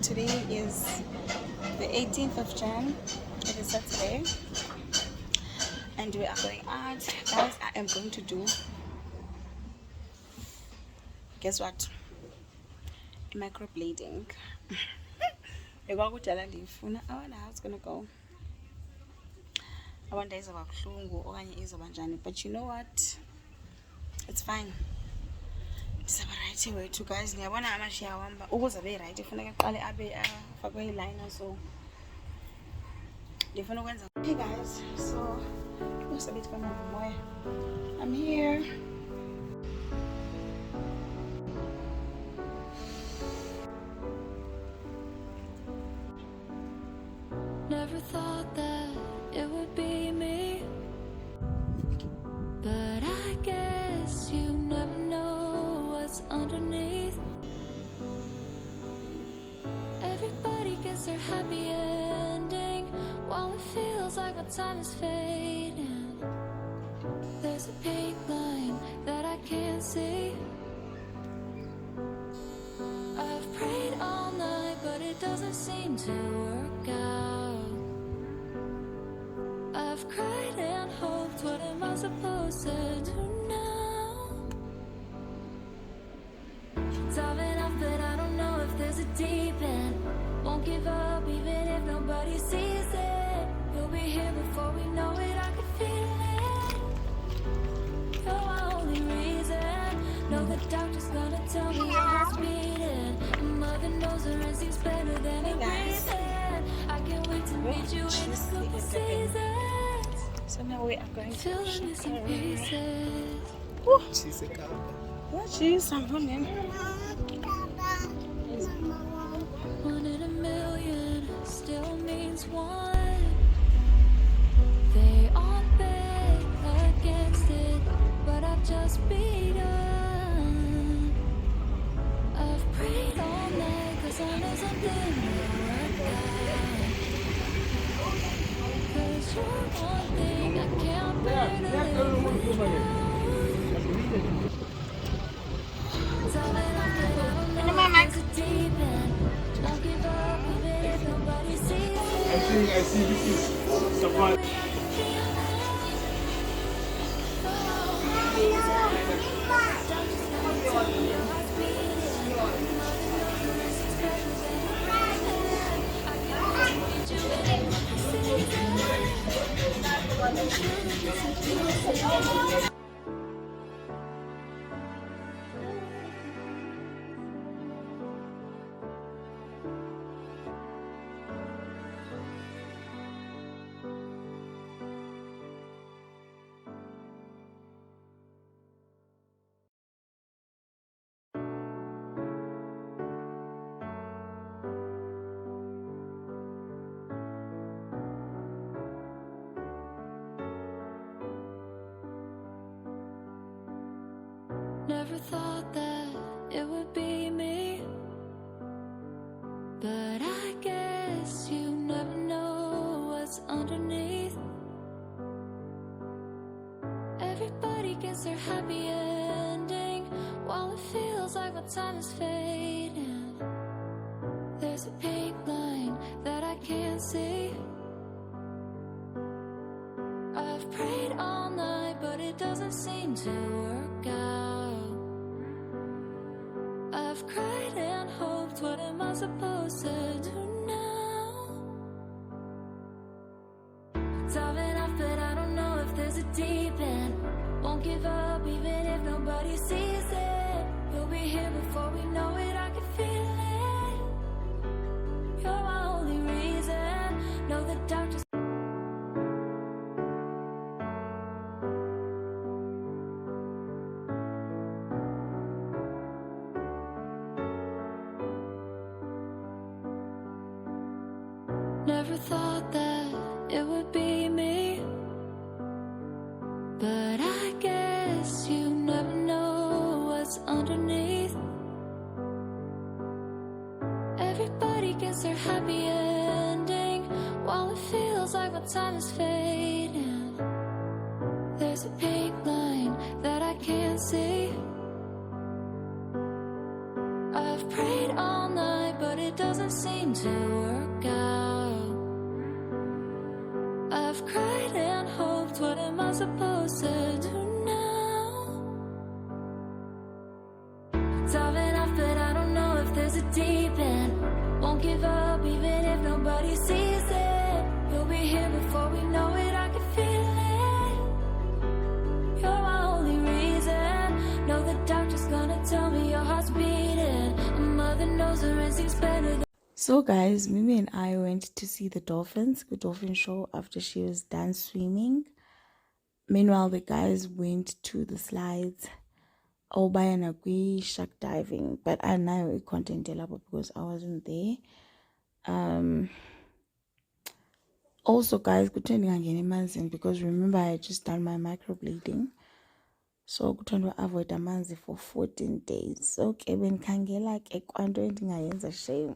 today is the 18th of Jan. It is Saturday, and we are going out. Guys, I am going to do, guess what? Microblading. I wonder how it's gonna go. I wonder is about but you know what? It's fine. It's about right way to guys. Ngiyabona amashiya wamba ukuze abe right kufanele aqale abe afakwe eyeliner, so ndifuna ukwenza. Hey guys, so what's a bit fun moya. I'm here. Never thought that it would be me, but I guess you never know what's underneath. Everybody gets their happy ending, while it feels like our time is fading. There's a pink line that I can't see. I've prayed all night, but it doesn't seem to work out. I've cried and hoped, what am I supposed to do now? Diving off, but I don't know if there's a deep end. Won't give up even if nobody sees it. You'll be here before we know it, I can feel it. You're my only reason. Know the doctor's gonna tell me it's beating. Mother knows her instincts better than a breathing. I can't wait to meet you in a couple seasons. So now we are going to Ushaka. She's a cow. What? She's a woman. One in a million still means one. They all bet against it, but I've just begun. I've prayed all night, cause I know something will work out. Cause you're one thing I can't bear to live without. Telling them that I don't know if there's a deep end. Don't give up even if nobody sees it. I see this is Safari. Never thought that it would be me, but I guess you never know what's underneath. Everybody gets their happy ending, while it feels like our time is fading. There's a pink line that I can't see. I've prayed all night, but it doesn't seem to work out. I've cried and hoped, what am I supposed to do now? Diving off, but I don't know if there's a deep end. Won't give up even if nobody sees it. You'll be here before we know it, I can feel it. You're my only reason. Know the doctor's never thought that it would be me, but I guess you never know what's underneath. Everybody gets their happy ending, while it feels like our time is fading. There's a pink line that I can't see. I've prayed all night, but it doesn't seem to work out. I've cried and hoped, what am I supposed to do now? Diving off, but I don't know if there's a deep end. Won't give up even if nobody sees it. You'll be here before we know it, I can feel it. You're my only reason. Know the doctor's gonna tell me your heart's beating. A mother knows her instincts better than. So guys, Mimi and I went to see the dolphin show after she was done swimming. Meanwhile, the guys went to the slides. Obayanagui shark diving, but I know it content because I wasn't there. Also guys, kutending again emanzini because remember I had just done my microbleeding. So kuthiwa avoid amanzi for 14 days. Okay, benkhangela ke kwanto endingayenza shame.